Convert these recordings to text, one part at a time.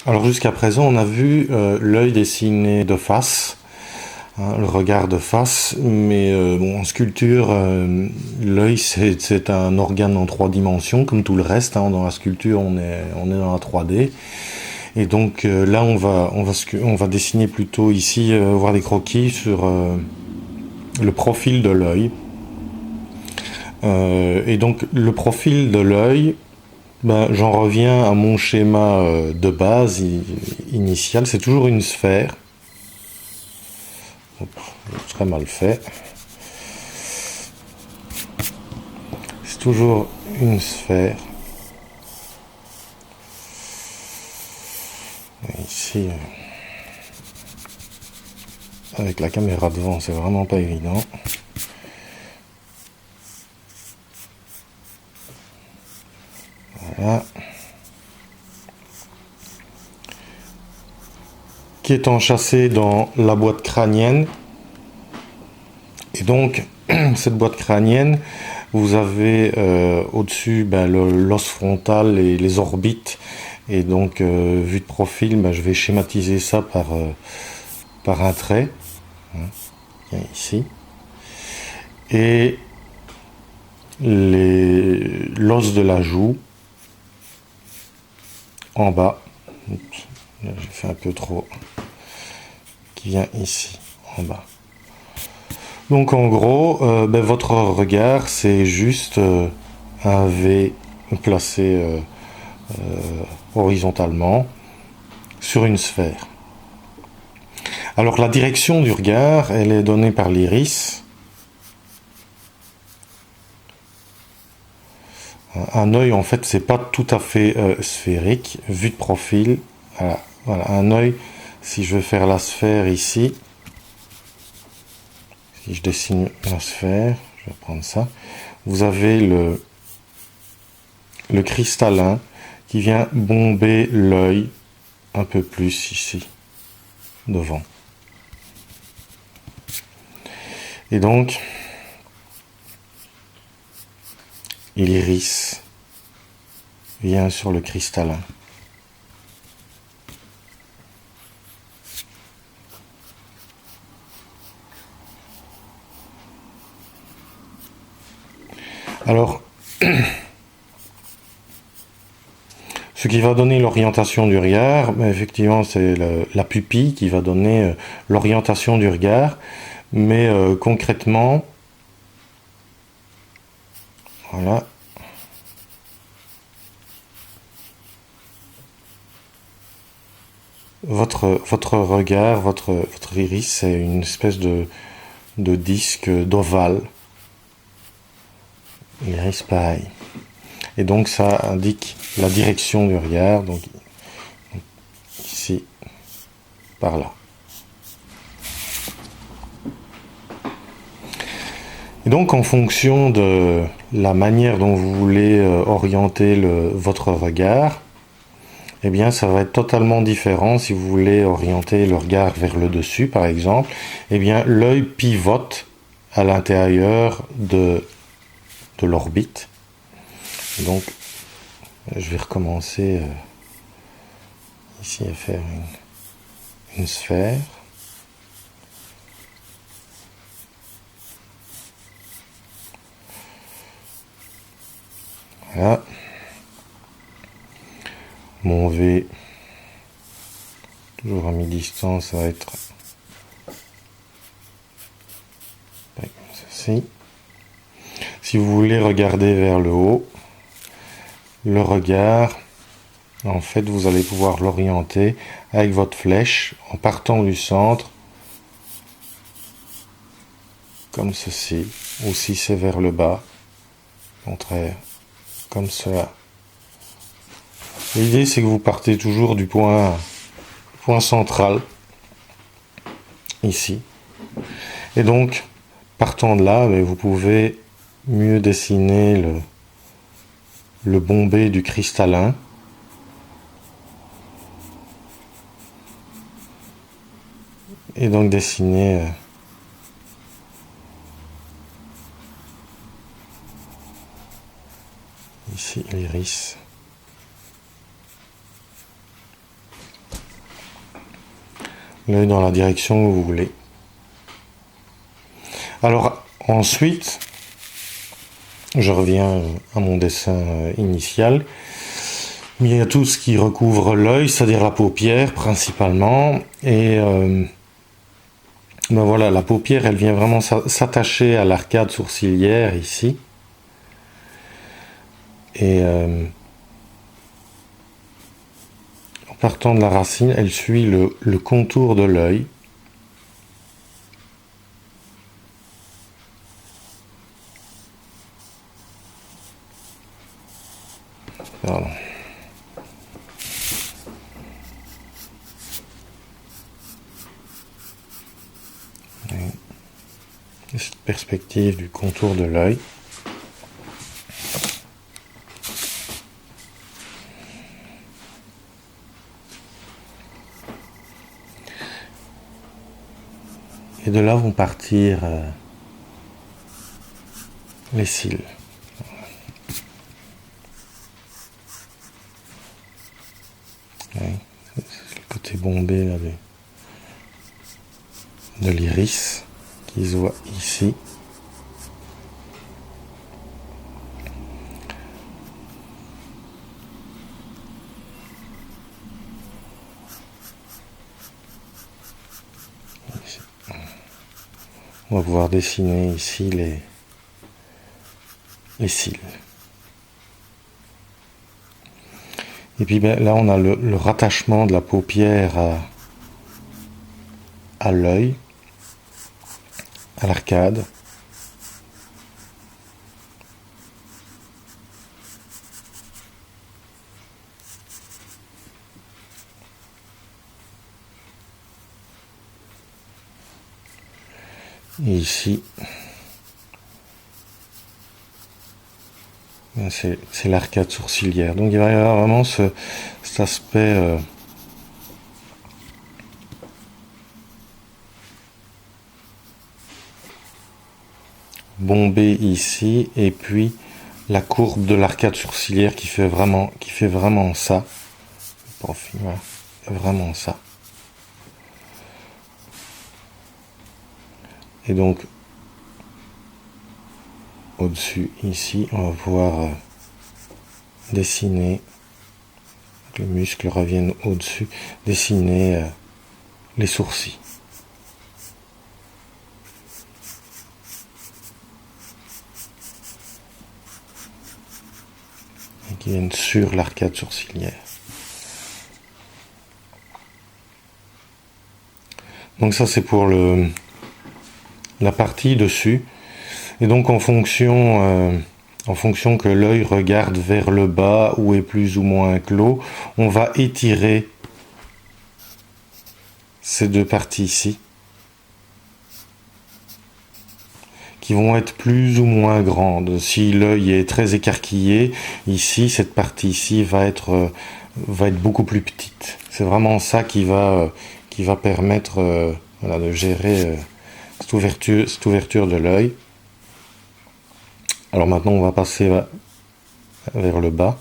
Alors jusqu'à présent, on a vu l'œil dessiné de face, hein, le regard de face, mais bon, en sculpture, l'œil c'est un organe en trois dimensions, comme tout le reste. Hein. Dans la sculpture, on est dans la 3D. Et donc là, on va dessiner plutôt ici, voir des croquis sur le profil de l'œil. Et donc le profil de l'œil, ben, j'en reviens à mon schéma de base initial, c'est toujours une sphère. Très mal fait. C'est toujours une sphère. Et ici, avec la caméra devant, c'est vraiment pas évident. Voilà. Qui est enchâssé dans la boîte crânienne. Et donc, cette boîte crânienne, vous avez au-dessus ben, l'os frontal et les orbites. Et donc, vu de profil, ben, je vais schématiser ça par un trait. Hein, ici. Et l'os de la joue en bas. Oups, j'ai fait un peu trop. Qui vient ici, en bas. Donc en gros, ben, votre regard, c'est juste un V placé horizontalement sur une sphère. Alors la direction du regard, elle est donnée par l'iris. Un œil, en fait, c'est pas tout à fait sphérique. Vu de profil, voilà, voilà, un œil, si je veux faire la sphère ici, si je dessine la sphère, je vais prendre ça, vous avez le cristallin qui vient bomber l'œil un peu plus ici, devant. Et donc, l'iris vient sur le cristallin. Alors, ce qui va donner l'orientation du regard, ben effectivement, c'est la pupille qui va donner l'orientation du regard. Mais concrètement, voilà. Votre regard, votre iris, c'est une espèce de disque d'ovale. L'iris pareil. Et donc ça indique la direction du regard, donc ici, par là. Et donc en fonction de la manière dont vous voulez orienter votre regard, eh bien ça va être totalement différent. Si vous voulez orienter le regard vers le dessus par exemple, eh bien l'œil pivote à l'intérieur de l'orbite. Donc je vais recommencer ici à faire une sphère. Voilà. Mon V, toujours à mi-distance, ça va être comme ceci. Si vous voulez regarder vers le haut, le regard, en fait, vous allez pouvoir l'orienter avec votre flèche en partant du centre, comme ceci, ou si c'est vers le bas, au contraire, comme cela. L'idée, c'est que vous partez toujours du point central, ici. Et donc, partant de là, vous pouvez mieux dessiner le bombé du cristallin. Et donc dessiner ici l'iris. l'œil dans la direction que vous voulez. Alors ensuite, je reviens à mon dessin initial. Il y a tout ce qui recouvre l'œil, c'est-à-dire la paupière principalement. Et ben voilà, la paupière, elle vient vraiment s'attacher à l'arcade sourcilière ici. Et en partant de la racine, elle suit le contour de l'œil. Pardon. Cette perspective du contour de l'œil. Et de là vont partir les cils. Ouais, c'est le côté bombé là, de l'iris qui se voit ici. On va pouvoir dessiner ici les cils. Et puis ben, là, on a le rattachement de la paupière à l'œil, à l'arcade. Et ici, c'est l'arcade sourcilière. Donc il va y avoir vraiment cet aspect bombé ici, et puis la courbe de l'arcade sourcilière qui fait vraiment ça. Voilà, vraiment ça. Et donc au-dessus ici, on va pouvoir dessiner, que les muscles reviennent au-dessus, dessiner les sourcils. Et qui viennent sur l'arcade sourcilière. Donc ça c'est pour la partie dessus. Et donc en fonction que l'œil regarde vers le bas ou est plus ou moins clos, on va étirer ces deux parties ici, qui vont être plus ou moins grandes. Si l'œil est très écarquillé, ici, cette partie ici va être beaucoup plus petite. C'est vraiment ça qui va permettre voilà, de gérer cette ouverture de l'œil. Alors maintenant, on va passer vers le bas,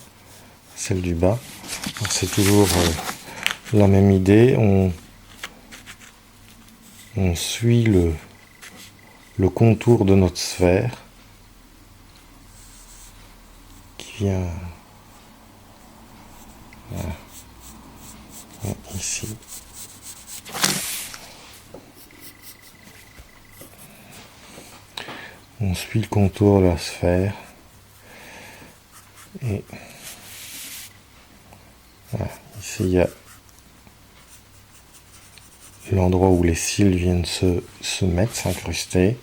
celle du bas. C'est toujours la même idée. On suit le contour de notre sphère qui vient voilà, ici. On suit le contour de la sphère et voilà, ici il y a l'endroit où les cils viennent se mettre, s'incruster,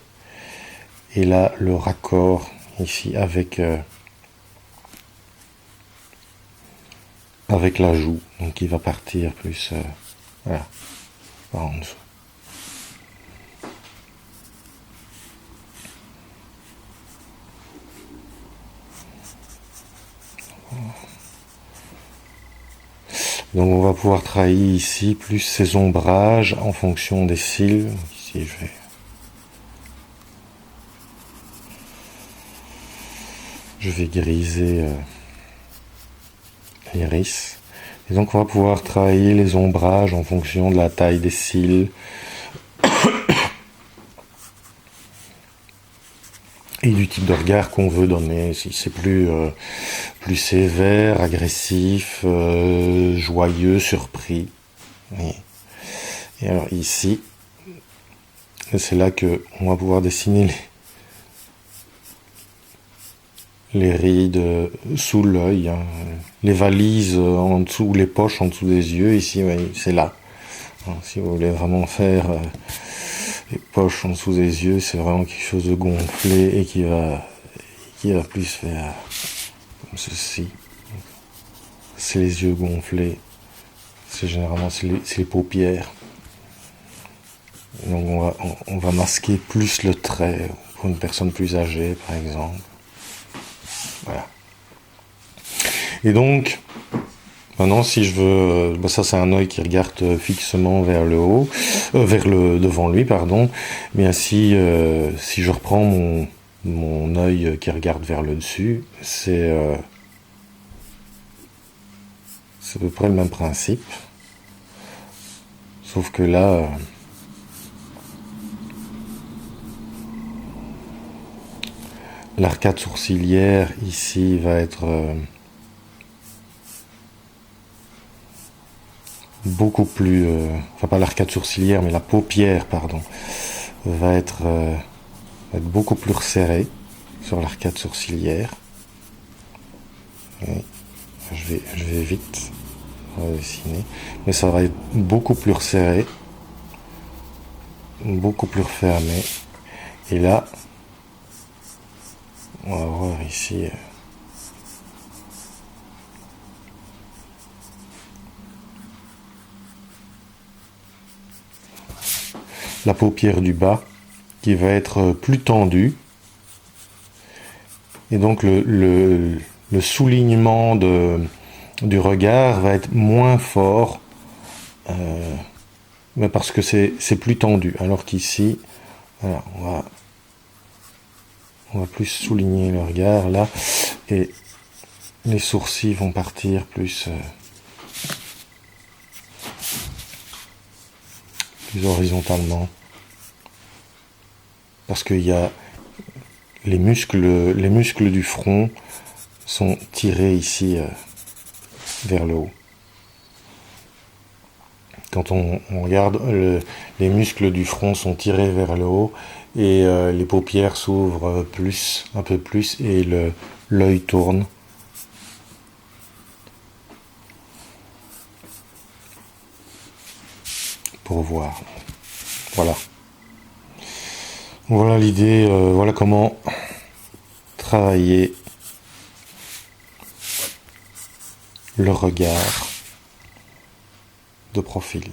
et là le raccord ici avec la joue, donc il va partir plus voilà, par en dessous. Donc on va pouvoir travailler ici plus ces ombrages en fonction des cils. Ici je vais griser l'iris. Et donc on va pouvoir travailler les ombrages en fonction de la taille des cils et du type de regard qu'on veut donner. Si c'est plus sévère, agressif, joyeux, surpris. Et alors ici, c'est là que on va pouvoir dessiner les rides sous l'œil, hein, les valises en dessous, les poches en dessous des yeux. Ici, ouais, c'est là. Alors, si vous voulez vraiment faire les poches en dessous des yeux, c'est vraiment quelque chose de gonflé et qui va plus faire comme ceci. C'est les yeux gonflés. C'est généralement c'est les paupières. Donc on va masquer plus le trait pour une personne plus âgée, par exemple. Voilà. Et donc, maintenant, si je veux, ça c'est un œil qui regarde fixement vers le haut, vers le devant lui, pardon. Bien si je reprends mon œil qui regarde vers le dessus, c'est à peu près le même principe, sauf que là, l'arcade sourcilière ici va être beaucoup plus, enfin pas l'arcade sourcilière, mais la paupière, pardon, va être beaucoup plus resserrée sur l'arcade sourcilière. Et je vais vite dessiner, mais ça va être beaucoup plus resserré, beaucoup plus refermé. Et là, on va voir ici. La paupière du bas qui va être plus tendue. Et donc le soulignement du regard va être moins fort, mais parce que c'est plus tendu. Alors qu'ici, voilà, on va plus souligner le regard là, et les sourcils vont partir plus horizontalement. Parce qu'il y a les muscles du front sont tirés ici vers le haut. Quand on regarde, les muscles du front sont tirés vers le haut et les paupières s'ouvrent un peu plus, et l'œil tourne. Pour voir. Voilà. Voilà l'idée, voilà comment travailler le regard de profil.